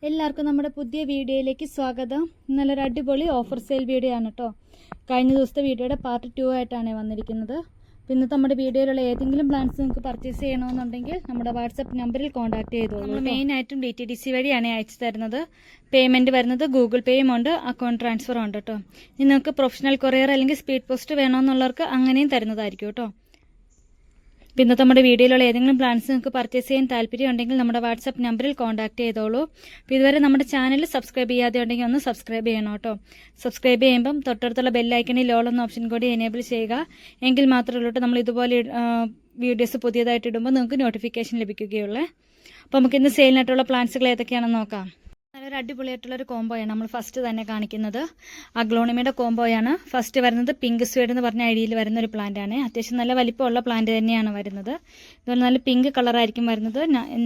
എല്ലാവർക്കും നമ്മുടെ പുതിയ വീഡിയോയിലേക്ക് സ്വാഗതം. നല്ലൊരു അടിപൊളി ഓഫർ സെയിൽ വീഡിയോ ആണ് കേട്ടോ. കഴിഞ്ഞ ദിവസത്തെ വീഡിയോയുടെ പാർട്ട് 2 ആയിട്ടാണ് വന്നിരിക്കുന്നത്. അപ്പോൾ ഇന്നത്തെ നമ്മുടെ വീഡിയോയിലുള്ള ഏതെങ്കിലും പ്ലാൻസ് നിങ്ങൾക്ക് പർച്ചേസ് ചെയ്യണമെന്നുണ്ടെങ്കിൽ നമ്മുടെ വാട്സപ്പ് നമ്പറിൽ കോൺടാക്ട് ചെയ്തോളൂ. നമ്മൾ മെയിനായിട്ടും DTDC വഴിയാണ് അയച്ചു തരുന്നത്. പേയ്മെൻറ്റ് വരുന്നത് ഗൂഗിൾ പേയും ഉണ്ട്, അക്കൗണ്ട് ട്രാൻസ്ഫറും ഉണ്ട് കേട്ടോ. നിങ്ങൾക്ക് പ്രൊഫഷണൽ കൊറിയർ അല്ലെങ്കിൽ സ്പീഡ് പോസ്റ്റ് വേണമെന്നുള്ളവർക്ക് അങ്ങനെയും തരുന്നതായിരിക്കും കേട്ടോ. ഇന്നത്തെ നമ്മുടെ വീഡിയോയിലുള്ള ഏതെങ്കിലും പ്ലാൻസ് നിങ്ങൾക്ക് പർച്ചേസ് ചെയ്യാൻ താല്പര്യമുണ്ടെങ്കിൽ നമ്മുടെ വാട്സപ്പ് നമ്പറിൽ കോൺടാക്ട് ചെയ്തോളൂ. അപ്പോൾ ഇതുവരെ നമ്മുടെ ചാനൽ സബ്സ്ക്രൈബ് ചെയ്യാതെ ഉണ്ടെങ്കിൽ ഒന്ന് സബ്സ്ക്രൈബ് ചെയ്യണം കേട്ടോ. സബ്സ്ക്രൈബ് ചെയ്യുമ്പം തൊട്ടടുത്തുള്ള ബെല്ലൈക്കണിൽ ഓൾ എന്ന ഓപ്ഷൻ കൂടി എനേബിൾ ചെയ്യുക. എങ്കിൽ മാത്രമേ ഉള്ളൂ നമ്മൾ ഇതുപോലെ വീഡിയോസ് പുതിയതായിട്ട് ഇടുമ്പോൾ നിങ്ങൾക്ക് നോട്ടിഫിക്കേഷൻ ലഭിക്കുകയുള്ളൂ. അപ്പോൾ നമുക്ക് ഇന്ന് സെയിലിനായിട്ടുള്ള പ്ലാൻസുകൾ ഏതൊക്കെയാണെന്ന് നോക്കാം. നല്ലൊരു അടിപൊളിയായിട്ടുള്ളൊരു കോംബോയാണ് നമ്മൾ ഫസ്റ്റ് തന്നെ കാണിക്കുന്നത്. അഗ്ലോണിമയുടെ കോംബോയാണ്. ഫസ്റ്റ് വരുന്നത് പിങ്ക് സ്വേഡ് എന്ന് പറഞ്ഞ ഐഡിയയിൽ വരുന്ന ഒരു പ്ലാന്റ് ആണ്. അത്യാവശ്യം നല്ല വലിപ്പമുള്ള പ്ലാന്റ് തന്നെയാണ് വരുന്നത്. ഇതുപോലെ നല്ല പിങ്ക് കളറായിരിക്കും വരുന്നത്.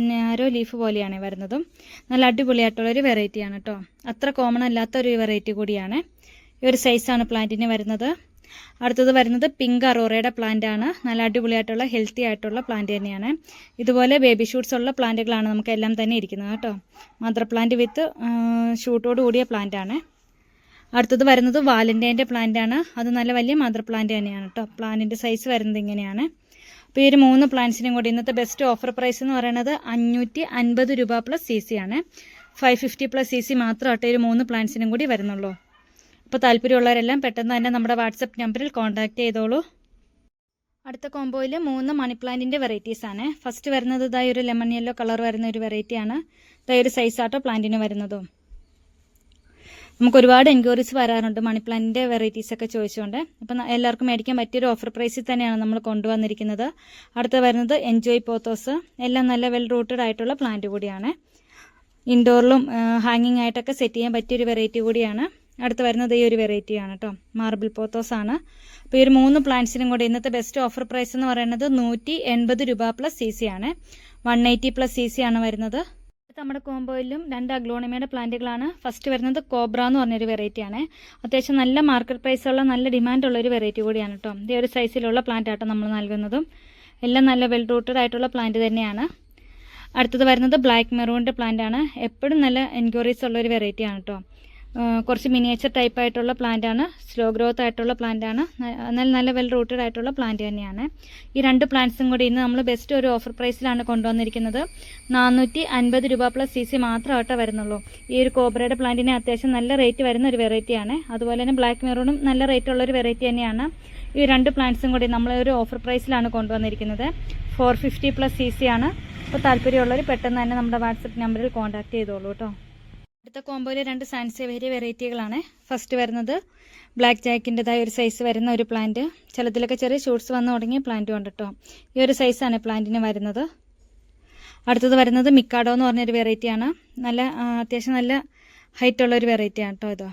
നാരോ ലീഫ് പോലെയാണ് വരുന്നതും. നല്ല അടിപൊളിയായിട്ടുള്ളൊരു വെറൈറ്റിയാണ് കേട്ടോ. അത്ര കോമൺ അല്ലാത്തൊരു വെറൈറ്റി കൂടിയാണ്. ഈ ഒരു സൈസാണ് പ്ലാന്റിന് വരുന്നത്. അടുത്തത് വരുന്നത് പിങ്ക് അറോറയുടെ പ്ലാന്റ് ആണ്. നല്ല അടിപൊളിയായിട്ടുള്ള ഹെൽത്തി ആയിട്ടുള്ള പ്ലാന്റ് തന്നെയാണ്. ഇതുപോലെ ബേബി ഷൂട്ട്സ് ഉള്ള പ്ലാന്റുകളാണ് നമുക്ക് എല്ലാം തന്നെ ഇരിക്കുന്നത് കേട്ടോ. മദർ പ്ലാന്റ് വിത്ത് ഷൂട്ടോട് കൂടിയ പ്ലാന്റ് ആണ്. അടുത്തത് വരുന്നത് വാലന്റൈൻ്റെ പ്ലാന്റ് ആണ്. അത് നല്ല വലിയ മദർ പ്ലാന്റ് തന്നെയാണ് കേട്ടോ. പ്ലാന്റിൻ്റെ സൈസ് വരുന്നത് ഇങ്ങനെയാണ്. അപ്പോൾ ഈ ഒരു 3 പ്ലാന്റ്സിനും കൂടി ഇന്നത്തെ ബെസ്റ്റ് ഓഫർ പ്രൈസ് എന്ന് പറയുന്നത് 550 രൂപ പ്ലസ് CC ആണ്. 550 പ്ലസ് CC മാത്രമായിട്ട് ഈ 3 പ്ലാന്റ്സിനും കൂടി വരുന്നുള്ളൂ. അപ്പോൾ താല്പര്യമുള്ളവരെല്ലാം പെട്ടെന്ന് തന്നെ നമ്മുടെ വാട്സപ്പ് നമ്പറിൽ കോൺടാക്ട് ചെയ്തോളൂ. അടുത്ത കോംബോയിൽ 3 മണി പ്ലാന്റിൻ്റെ വെറൈറ്റീസ് ആണ്. ഫസ്റ്റ് വരുന്നത് ഇതായി ഒരു ലെമൺ യെല്ലോ കളർ വരുന്ന ഒരു വെറൈറ്റിയാണ്. ഇതായി ഒരു സൈസാട്ടോ പ്ലാന്റിന് വരുന്നതും. നമുക്ക് ഒരുപാട് എൻക്വയറീസ് വരാറുണ്ട് മണി പ്ലാന്റിൻ്റെ വെറൈറ്റീസൊക്കെ ചോദിച്ചുകൊണ്ട്. അപ്പം എല്ലാവർക്കും മേടിക്കാൻ പറ്റിയൊരു ഓഫർ പ്രൈസിൽ തന്നെയാണ് നമ്മൾ കൊണ്ടുവന്നിരിക്കുന്നത്. അടുത്ത വരുന്നത് എൻജോയ് പോത്തോസ്. എല്ലാം നല്ല വെൽ റൂട്ടഡ് ആയിട്ടുള്ള പ്ലാന്റ് കൂടിയാണ്. ഇൻഡോറിലും ഹാങ്ങിങ് ആയിട്ടൊക്കെ സെറ്റ് ചെയ്യാൻ പറ്റിയൊരു വെറൈറ്റി കൂടിയാണ്. അടുത്ത് വരുന്നത് ഈ ഒരു വെറൈറ്റിയാണ് കേട്ടോ. മാർബിൾ പോത്തോസ് ആണ്. അപ്പോൾ ഈ ഒരു 3 പ്ലാന്റ്സിനും കൂടി ഇന്നത്തെ ബെസ്റ്റ് ഓഫർ പ്രൈസ് എന്ന് പറയുന്നത് 180 രൂപ പ്ലസ് CC ആണ്. 180 പ്ലസ് CC ആണ് വരുന്നത്. നമ്മുടെ കോംബോയിലും 2 അഗ്ലോണിമയുടെ പ്ലാന്റുകളാണ്. ഫസ്റ്റ് വരുന്നത് കോബ്ര എന്ന് പറഞ്ഞൊരു വെറൈറ്റിയാണ്. അത്യാവശ്യം നല്ല മാർക്കറ്റ് പ്രൈസുള്ള നല്ല ഡിമാൻഡുള്ള ഒരു വെറൈറ്റി കൂടിയാണ് കേട്ടോ. ഈ ഒരു സൈസിലുള്ള പ്ലാന്റ് ആട്ടോ നമ്മൾ നൽകുന്നതും. എല്ലാം നല്ല വെൽ റൂട്ടഡ് ആയിട്ടുള്ള പ്ലാന്റ് തന്നെയാണ്. അടുത്തത് വരുന്നത് ബ്ലാക്ക് മെറൂണിൻ്റെ പ്ലാന്റ് ആണ്. എപ്പോഴും നല്ല എൻക്വയറീസ് ഉള്ളൊരു വെറൈറ്റിയാണ് കേട്ടോ. കുറച്ച് മിനിയേച്ചർ ടൈപ്പ് ആയിട്ടുള്ള പ്ലാന്റ് ആണ്. സ്ലോ ഗ്രോത്ത് ആയിട്ടുള്ള പ്ലാന്റ് ആണ്. എന്നാൽ നല്ല വെൽ റൂട്ടഡ് ആയിട്ടുള്ള പ്ലാന്റ് തന്നെയാണ്. ഈ 2 പ്ലാന്റ്സും കൂടി ഇന്ന് നമ്മൾ ബെസ്റ്റ് ഒരു ഓഫർ പ്രൈസിലാണ് കൊണ്ടുവന്നിരിക്കുന്നത്. 450 രൂപ പ്ലസ് CC മാത്രമായിട്ടേ വരുന്നുള്ളൂ. ഈ ഒരു കോബ്രയുടെ പ്ലാന്റിന് അത്യാവശ്യം നല്ല റേറ്റ് വരുന്ന ഒരു വെറൈറ്റിയാണ്. അതുപോലെ തന്നെ ബ്ലാക്ക് മെറൂണും നല്ല റേറ്റ് ഉള്ളൊരു വെറൈറ്റി തന്നെയാണ്. ഈ 2 പ്ലാന്റ്സും കൂടി നമ്മൾ ഒരു ഓഫർ പ്രൈസിലാണ് കൊണ്ടുവന്നിരിക്കുന്നത്. 450 പ്ലസ് CC ആണ്. അപ്പോൾ താല്പര്യമുള്ളവർ പെട്ടെന്ന് തന്നെ നമ്മുടെ വാട്സപ്പ് നമ്പറിൽ കോൺടാക്ട് ചെയ്തോളൂ കേട്ടോ. അടുത്ത കോംബോയിൽ 2 സാൻസേവേരിയ വെറൈറ്റികളാണ്. ഫസ്റ്റ് വരുന്നത് ബ്ലാക്ക് ജാക്കിൻ്റെതായ ഒരു സൈസ് വരുന്ന ഒരു പ്ലാന്റ്. ചിലതിലൊക്കെ ചെറിയ ഷൂട്ട്സ് വന്ന് തുടങ്ങിയ പ്ലാന്റും ഉണ്ട് കേട്ടോ. ഈ ഒരു സൈസാണ് പ്ലാന്റിന് വരുന്നത്. അടുത്തത് വരുന്നത് മിക്കാഡോ എന്ന് പറഞ്ഞൊരു വെറൈറ്റിയാണ്. നല്ല അത്യാവശ്യം നല്ല ഹൈറ്റുള്ള ഒരു വെറൈറ്റിയാണ് കേട്ടോ.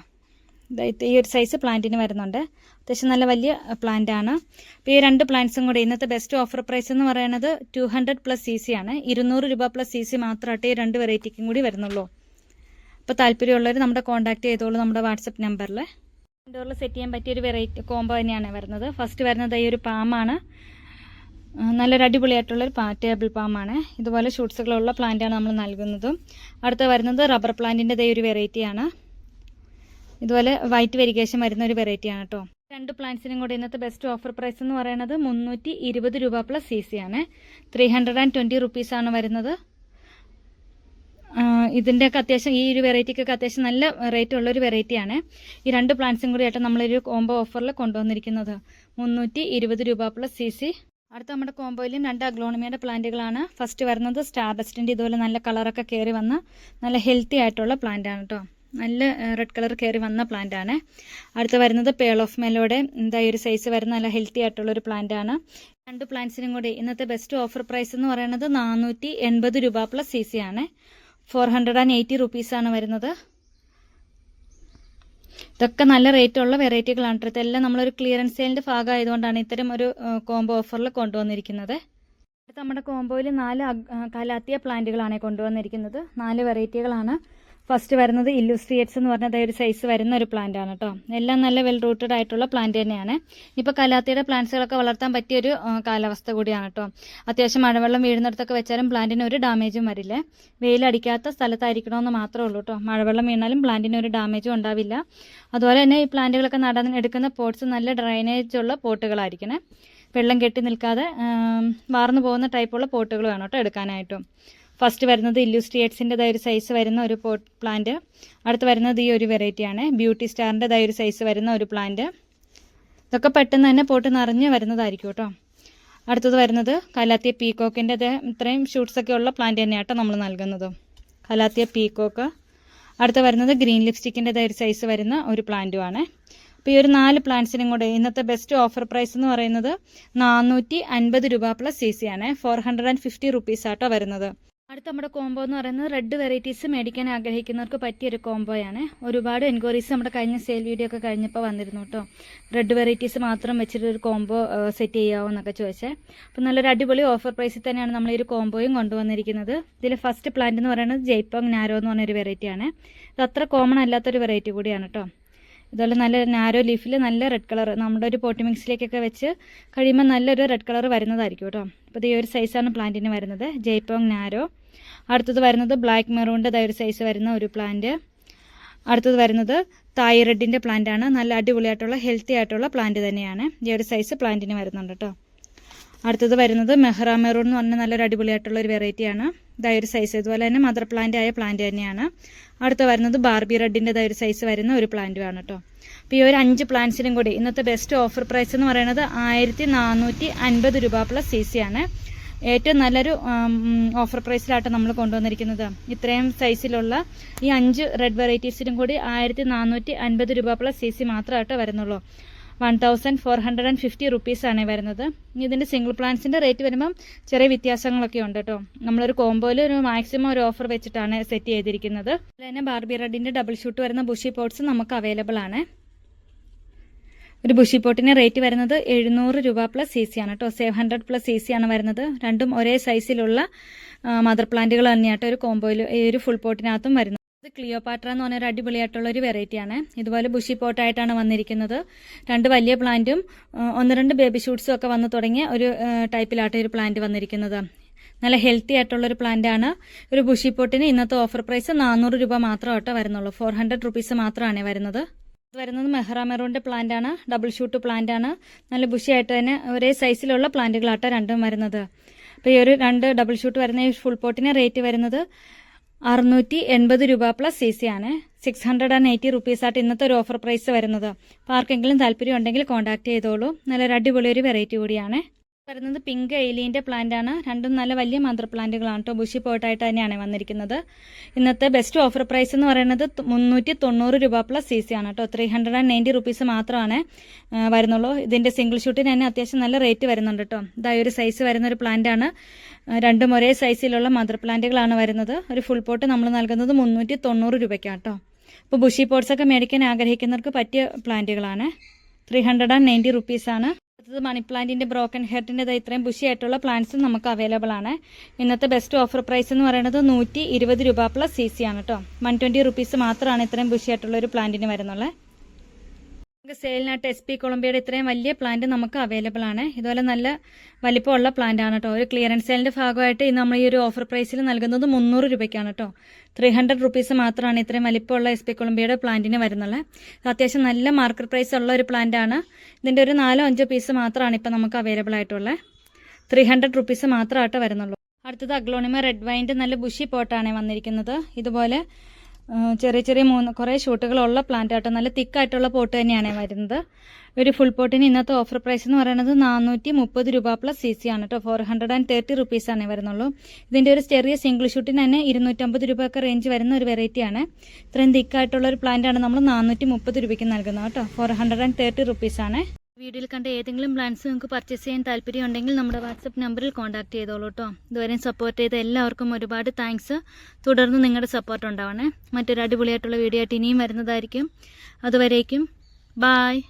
ഈ ഒരു സൈസ് പ്ലാന്റിന് വരുന്നുണ്ട്. അത്യാവശ്യം നല്ല വലിയ പ്ലാന്റ് ആണ്. അപ്പോൾ ഈ 2 പ്ലാന്റ്സും കൂടി ഇന്നത്തെ ബെസ്റ്റ് ഓഫർ പ്രൈസ് എന്ന് പറയുന്നത് 200 പ്ലസ് CC ആണ്. 200 രൂപ പ്ലസ് CC മാത്രമായിട്ട് ഈ 2 വെറൈറ്റിക്കും കൂടി വരുന്നുള്ളൂ. അപ്പോൾ താല്പര്യമുള്ളവർ നമ്മുടെ കോൺടാക്ട് ചെയ്തോളൂ നമ്മുടെ വാട്സപ്പ് നമ്പറിൽ. ഇൻഡോറിൽ സെറ്റ് ചെയ്യാൻ പറ്റിയൊരു വെറൈറ്റി കോംബോ തന്നെയാണ് വരുന്നത്. ഫസ്റ്റ് വരുന്നത് ഈ ഒരു പാമാണ്. നല്ലൊരു അടിപൊളിയായിട്ടുള്ളൊരു ടേബിൾ പാമാണ്. ഇതുപോലെ ഷൂട്ട്സുകളുള്ള പ്ലാന്റാണ് നമ്മൾ നൽകുന്നതും. അടുത്ത വരുന്നത് റബ്ബർ പ്ലാന്റിൻ്റെ ഒരു വെറൈറ്റിയാണ്. ഇതുപോലെ വൈറ്റ് വെരിഗേഷൻ വരുന്ന ഒരു വെറൈറ്റിയാണ് കേട്ടോ. 2 പ്ലാന്റ്സിനും കൂടി ഇന്നത്തെ ബെസ്റ്റ് ഓഫർ പ്രൈസ് എന്ന് പറയുന്നത് 320 രൂപ പ്ലസ് CC ആണ്. 320 റുപ്പീസാണ് വരുന്നത്. ഇതിൻ്റെയൊക്കെ അത്യാവശ്യം ഈ ഒരു വെറൈറ്റിക്കൊക്കെ അത്യാവശ്യം നല്ല റേറ്റ് ഉള്ളൊരു വെറൈറ്റിയാണ്. ഈ 2 പ്ലാന്റ്സും കൂടി ആയിട്ട് നമ്മളൊരു കോംബോ ഓഫറിൽ കൊണ്ടുവന്നിരിക്കുന്നത് 320 രൂപ പ്ലസ് CC. അടുത്ത നമ്മുടെ കോംബോയിലും 2 അഗ്ലോണിമയുടെ പ്ലാന്റുകളാണ്. ഫസ്റ്റ് വരുന്നത് സ്റ്റാർ ഡസ്റ്റിൻ്റെ ഇതുപോലെ നല്ല കളറൊക്കെ കയറി വന്ന നല്ല ഹെൽത്തി ആയിട്ടുള്ള പ്ലാന്റാണ് കേട്ടോ. നല്ല റെഡ് കളർ കയറി വന്ന പ്ലാന്റ് ആണ്. അടുത്ത് വരുന്നത് പേൾ ഓഫ് മെലോയുടെ ഒരു സൈസ് വരുന്ന നല്ല ഹെൽത്തി ആയിട്ടുള്ളൊരു പ്ലാന്റ് ആണ്. 2 പ്ലാന്റ്സിനും കൂടി ഇന്നത്തെ ബെസ്റ്റ് ഓഫർ പ്രൈസ് എന്ന് പറയുന്നത് 480 രൂപ പ്ലസ് CC ആണ്. 480 റുപ്പീസാണ് വരുന്നത്. ഇതൊക്കെ നല്ല റേറ്റുള്ള വെറൈറ്റികളാണ്. ഇതെല്ലാം നമ്മളൊരു ക്ലിയറൻസ് സെയിലിൻ്റെ ഭാഗമായതുകൊണ്ടാണ് ഇത്തരം ഒരു കോംബോ ഓഫറിൽ കൊണ്ടുവന്നിരിക്കുന്നത്. അടുത്ത നമ്മുടെ കോംബോയിൽ 4 കലാത്തിയ പ്ലാന്റുകളാണ് കൊണ്ടുവന്നിരിക്കുന്നത്. 4 വെറൈറ്റികളാണ്. ഫസ്റ്റ് വരുന്നത് ഇല്ലുസ്ട്രിയേറ്റ്സ് എന്ന് പറഞ്ഞ ഒരു സൈസ് വരുന്ന ഒരു പ്ലാന്റ് ആണ് കേട്ടോ. എല്ലാം നല്ല വെൽ റൂട്ടഡ് ആയിട്ടുള്ള പ്ലാന്റ് തന്നെയാണ്. ഇപ്പോൾ കലാത്തിയുടെ പ്ലാന്റ്സുകളൊക്കെ വളർത്താൻ പറ്റിയൊരു കാലാവസ്ഥ കൂടിയാണ് കേട്ടോ. അത്യാവശ്യം മഴവെള്ളം വീഴുന്നിടത്തൊക്കെ വെച്ചാലും പ്ലാന്റിന് ഒരു ഡാമേജും വരില്ല. വെയിലടിക്കാത്ത സ്ഥലത്തായിരിക്കണമെന്ന് മാത്രമേ ഉള്ളൂ കേട്ടോ. മഴവെള്ളം വീണാലും പ്ലാന്റിന് ഒരു ഡാമേജും ഉണ്ടാവില്ല. അതുപോലെ തന്നെ ഈ പ്ലാന്റുകളൊക്കെ നടാൻ എടുക്കുന്ന പോട്ട്സ് നല്ല ഡ്രൈനേജ് ഉള്ള പോട്ടുകളായിരിക്കണേ. വെള്ളം കെട്ടി നിൽക്കാതെ വാർന്നു പോകുന്ന ടൈപ്പുള്ള പോട്ടുകൾ വേണം കേട്ടോ എടുക്കാനായിട്ടും. ഫസ്റ്റ് വരുന്നത് ഇല്ലുസ്ട്രിയേറ്റ്സിൻ്റെതായ ഒരു സൈസ് വരുന്ന ഒരു പോട്ട് പ്ലാന്റ്. അടുത്ത് വരുന്നത് ഈ ഒരു വെറൈറ്റിയാണ്. ബ്യൂട്ടി സ്റ്റാറിൻ്റെതായ ഒരു സൈസ് വരുന്ന ഒരു പ്ലാന്റ്. ഇതൊക്കെ പെട്ടെന്ന് തന്നെ പോട്ട് നിറഞ്ഞ് വരുന്നതായിരിക്കും കേട്ടോ. അടുത്തത് വരുന്നത് കലാത്തിയ പീക്കോക്കിൻ്റെ ഇത്രയും ഷൂട്ട്സൊക്കെ ഉള്ള പ്ലാന്റ് തന്നെയാണ് കേട്ടോ നമ്മൾ നൽകുന്നത്. Calathea peacock. അടുത്ത് വരുന്നത് ഗ്രീൻ ലിപ്സ്റ്റിക്കിൻ്റെതായ ഒരു സൈസ് വരുന്ന ഒരു പ്ലാന്റുമാണ്. അപ്പോൾ ഈ ഒരു 4 പ്ലാന്റ്സിനും കൂടെ ഇന്നത്തെ ബെസ്റ്റ് ഓഫർ പ്രൈസ് എന്ന് പറയുന്നത് 450 രൂപ പ്ലസ് CC ആണ്. 450 റുപ്പീസ് ആട്ടോ വരുന്നത്. അടുത്ത നമ്മുടെ കോംബോ എന്ന് പറയുന്നത് റെഡ് വെറൈറ്റീസ് മേടിക്കാൻ ആഗ്രഹിക്കുന്നവർക്ക് പറ്റിയൊരു കോംബോയാണ്. ഒരുപാട് എൻക്വയറീസ് നമ്മുടെ കഴിഞ്ഞ സെയിൽ വീഡിയോ ഒക്കെ കഴിഞ്ഞപ്പോൾ വന്നിരുന്നു കേട്ടോ. റെഡ് വെറൈറ്റീസ് മാത്രം വെച്ചിട്ടൊരു കോംബോ സെറ്റ് ചെയ്യാമോ എന്നൊക്കെ ചോദിച്ചേ. അപ്പോൾ നല്ലൊരു അടിപൊളി ഓഫർ പ്രൈസിൽ തന്നെയാണ് നമ്മൾ ഈ ഒരു കോംബോയും കൊണ്ടുവന്നിരിക്കുന്നത്. ഇതിൽ ഫസ്റ്റ് പ്ലാന്റ് എന്ന് പറയുന്നത് ജയ്പോങ് നാരോ എന്ന് പറഞ്ഞൊരു വെറൈറ്റിയാണ്. ഇത് അത്ര കോമൺ അല്ലാത്തൊരു വെറൈറ്റി കൂടിയാണ് കേട്ടോ. ഇതുപോലെ നല്ല നാരോ ലീഫിൽ നല്ല റെഡ് കളർ നമ്മുടെ ഒരു പോട്ടി മിക്സിലേക്കൊക്കെ വെച്ച് കഴിയുമ്പോൾ നല്ലൊരു റെഡ് കളർ വരുന്നതായിരിക്കും കേട്ടോ. അപ്പോൾ ഈ ഒരു സൈസാണ് പ്ലാന്റിന് വരുന്നത്, ജയ്പോങ് നാരോ. അടുത്തത് വരുന്നത് ബ്ലാക്ക് മെറൂണിൻ്റെ ഒരു സൈസ് വരുന്ന ഒരു പ്ലാന്റ്. അടുത്തത് വരുന്നത് തായ് റെഡിൻ്റെ പ്ലാന്റ് ആണ്. നല്ല അടിപൊളിയായിട്ടുള്ള ഹെൽത്തി ആയിട്ടുള്ള പ്ലാന്റ് തന്നെയാണ്. ഈ ഒരു സൈസ് പ്ലാന്റിന് വരുന്നുണ്ട് കേട്ടോ. അടുത്തത് വരുന്നത് മെഹ്റ മെറൂൺ എന്ന് പറഞ്ഞാൽ നല്ലൊരു അടിപൊളിയായിട്ടുള്ള ഒരു വെറൈറ്റിയാണ്. ഇതായൊരു സൈസ് ഇതുപോലെ തന്നെ മദർ പ്ലാന്റ് ആയ പ്ലാന്റ് തന്നെയാണ്. അടുത്ത വരുന്നത് ബാർബി റെഡിൻ്റെ ഒരു സൈസ് വരുന്ന ഒരു പ്ലാന്റുമാണ് കേട്ടോ. അപ്പോൾ ഈ ഒരു 5 പ്ലാന്റ്സിനും കൂടി ഇന്നത്തെ ബെസ്റ്റ് ഓഫർ പ്രൈസ് എന്ന് പറയുന്നത് 1450 രൂപ പ്ലസ് CC ആണ്. ഏറ്റവും നല്ലൊരു ഓഫർ പ്രൈസിലാട്ടോ നമ്മൾ കൊണ്ടുവന്നിരിക്കുന്നത്. ഇത്രയും സൈസിലുള്ള ഈ 5 റെഡ് വെറൈറ്റീസിനും കൂടി 1450 രൂപ പ്ലസ് CC മാത്രമായിട്ടോ വരുന്നുള്ളൂ. 1450 റുപ്പീസാണ് വരുന്നത്. ഇതിൻ്റെ സിംഗിൾ പ്ലാന്റ്സിൻ്റെ റേറ്റ് വരുമ്പം ചെറിയ വ്യത്യാസങ്ങളൊക്കെ ഉണ്ട് കേട്ടോ. നമ്മളൊരു കോംബോയിൽ ഒരു മാക്സിമം ഒരു ഓഫർ വെച്ചിട്ടാണ് സെറ്റ് ചെയ്തിരിക്കുന്നത്. അതുപോലെ തന്നെ ബാർബി റെഡിൻ്റെ ഡബിൾ ഷൂട്ട് വരുന്ന ബുഷി പോട്ട്സ് നമുക്ക് അവൈലബിൾ ആണ്. ഒരു ബുഷി പോട്ടിന് റേറ്റ് വരുന്നത് 700 രൂപ പ്ലസ് CC ആണ് കേട്ടോ. 700 പ്ലസ് CC ആണ് വരുന്നത്. രണ്ടും ഒരേ സൈസിലുള്ള മദർ പ്ലാന്റുകൾ തന്നെയാട്ടോ ഒരു കോംബോയിൽ ഈ ഒരു ഫുൾ പോട്ടിനകത്തും വരുന്നത്. ഇത് ക്ലിയോപാട്ര എന്ന് പറഞ്ഞൊരു അടിപൊളിയായിട്ടുള്ള ഒരു വെറൈറ്റിയാണ്. ഇതുപോലെ ബുഷി പോട്ടായിട്ടാണ് വന്നിരിക്കുന്നത്. 2 വലിയ പ്ലാന്റും 1-2 ബേബി ഷൂട്ട്സും ഒക്കെ വന്നു തുടങ്ങിയ ഒരു ടൈപ്പിലാട്ടോ ഒരു പ്ലാന്റ് വന്നിരിക്കുന്നത്. നല്ല ഹെൽത്തി ആയിട്ടുള്ളൊരു പ്ലാന്റാണ്. ഒരു ബുഷി പോട്ടിന് ഇന്നത്തെ ഓഫർ പ്രൈസ് 400 രൂപ മാത്രമാട്ടോ വരുന്നുള്ളൂ. 400 റുപ്പീസ് മാത്രമാണ് വരുന്നത്. ഇത് വരുന്നത് മെഹ്റ മെറൂണിൻ്റെ പ്ലാന്റ് ആണ്. ഡബിൾ ഷൂട്ട് പ്ലാന്റ് ആണ്. നല്ല ബുഷിയായിട്ട് തന്നെ ഒരേ സൈസിലുള്ള പ്ലാന്റുകളാട്ടോ രണ്ടും വരുന്നത്. അപ്പോൾ ഈ ഒരു 2 ഡബിൾ ഷൂട്ട് വരുന്ന ഈ ഫുൾ പോട്ടിന് റേറ്റ് വരുന്നത് 680 രൂപ പ്ലസ് CC ആണ്. 680 റുപ്പീസായിട്ട് ഇന്നത്തെ ഒരു ഓഫർ പ്രൈസ് വരുന്നത്. അപ്പോൾ ആർക്കെങ്കിലും താല്പര്യം ഉണ്ടെങ്കിൽ കോൺടാക്ട് ചെയ്തോളൂ. നല്ലൊരു അടിപൊളി ഒരു വെറൈറ്റി കൂടിയാണ്. വരുന്നത് പിങ്ക് എയിലീൻ്റെ പ്ലാന്റ് ആണ്. രണ്ടും നല്ല വലിയ മദർ പ്ലാന്റുകളാണ് കേട്ടോ. ബുഷി പോട്ടായിട്ട് തന്നെയാണ് വന്നിരിക്കുന്നത്. ഇന്നത്തെ ബെസ്റ്റ് ഓഫർ പ്രൈസ് എന്ന് പറയുന്നത് 390 രൂപ പ്ലസ് CC ആണ് കേട്ടോ. 390 റുപ്പീസ് മാത്രമാണ് വരുന്നുള്ളൂ. ഇതിൻ്റെ സിംഗിൾ ഷൂട്ടിന് തന്നെ അത്യാവശ്യം നല്ല റേറ്റ് വരുന്നുണ്ട് കേട്ടോ. ഇതായ ഒരു സൈസ് വരുന്നൊരു പ്ലാന്റ് ആണ്. രണ്ടും ഒരേ സൈസിലുള്ള മദർ പ്ലാന്റുകളാണ് വരുന്നത്. ഒരു ഫുൾ പോട്ട് നമ്മൾ നൽകുന്നത് 390 രൂപയ്ക്കാണ് കേട്ടോ. അപ്പോൾ ബുഷി പോട്ട്സൊക്കെ മേടിക്കാൻ ആഗ്രഹിക്കുന്നവർക്ക് പറ്റിയ പ്ലാന്റുകളാണ്. 390 റുപ്പീസാണ്. അടുത്തത് മണി പ്ലാന്റിൻ്റെ ബ്രോക്കൺ ഹെർട്ടിൻ്റെ ഇത്രയും ബുഷി ആയിട്ടുള്ള പ്ലാന്റ്സും നമുക്ക് അവൈലബിൾ ആണ്. ഇന്നത്തെ ബെസ്റ്റ് ഓഫർ പ്രൈസ് എന്ന് പറയുന്നത് 120 രൂപ പ്ലസ് CC ആണ് കേട്ടോ. 120 റുപ്പീസ് മാത്രമാണ് ഇത്രയും ബുഷി ആയിട്ടുള്ള ഒരു പ്ലാന്റിന് വരുന്നുള്ളത്. സെയിലിനായിട്ട് SP കൊളംബിയയുടെ ഇത്രയും വലിയ പ്ലാന്റ് നമുക്ക് അവൈലബിൾ ആണ്. ഇതുപോലെ നല്ല വലിപ്പമുള്ള പ്ലാന്റ് ആണ് കേട്ടോ. ഒരു ക്ലിയറൻസ് സെയിലിൻ്റെ ഭാഗമായിട്ട് ഇന്ന് നമ്മൾ ഈ ഒരു ഓഫർ പ്രൈസിൽ നൽകുന്നത് 300 രൂപയ്ക്കാണ് കേട്ടോ. 300 റുപ്പീസ് മാത്രമാണ് ഇത്രയും വലിപ്പമുള്ള SP കൊളംബിയയുടെ പ്ലാന്റിന് വരുന്നുള്ളത്. അത്യാവശ്യം നല്ല മാർക്കറ്റ് പ്രൈസ് ഉള്ള ഒരു പ്ലാന്റ് ആണ്. ഇതിൻ്റെ ഒരു 4-5 പീസ് മാത്രമാണ് ഇപ്പം നമുക്ക് അവൈലബിൾ ആയിട്ടുള്ളത്. 300 റുപ്പീസ് മാത്രമായിട്ട് വരുന്നുള്ളൂ. അടുത്തത് അഗ്ലോണിമ റെഡ് വൈൻ്റെ നല്ല ബുഷി പോട്ടാണ് വന്നിരിക്കുന്നത്. ഇതുപോലെ ചെറിയ ചെറിയ കുറേ ഷൂട്ടുകളുള്ള പ്ലാന്റ് ആട്ടോ. നല്ല തിക്കായിട്ടുള്ള പോട്ട് തന്നെയാണ് വരുന്നത്. ഒരു ഫുൾ പോട്ടിന് ഇന്നത്തെ ഓഫർ പ്രൈസ് എന്ന് പറയുന്നത് 430 രൂപ പ്ലസ് CC ആണ് കേട്ടോ. 430 റുപ്പീസാണ് വരുന്നുള്ളൂ. ഇതിൻ്റെ ഒരു ചെറിയ സിംഗിൾ ഷൂട്ടിന് തന്നെ 250 രൂപയൊക്കെ റേഞ്ച് വരുന്ന ഒരു വെറൈറ്റിയാണ്. ഇത്രയും തിക്കായിട്ടുള്ള ഒരു പ്ലാന്റാണ് നമ്മൾ 430 രൂപയ്ക്ക് നൽകുന്നത് കേട്ടോ. 430 റുപ്പീസാണ്. വീഡിയോയിൽ കണ്ട ഏതെങ്കിലും പ്ലാന്റ്സ് നിങ്ങൾക്ക് പർച്ചേസ് ചെയ്യാൻ താല്പര്യം ഉണ്ടെങ്കിൽ നമ്മുടെ വാട്സപ്പ് നമ്പറിൽ കോൺടാക്ട് ചെയ്തോളൂ കേട്ടോ. ഇതുവരെയും സപ്പോർട്ട് ചെയ്ത എല്ലാവർക്കും ഒരുപാട് താങ്ക്സ്. തുടർന്ന് നിങ്ങളുടെ സപ്പോർട്ട് ഉണ്ടാവണേ. മറ്റൊരു അടിപൊളിയായിട്ടുള്ള വീഡിയോ ആയിട്ട് ഇനിയും വരുന്നതായിരിക്കും. അതുവരേക്കും ബായ്.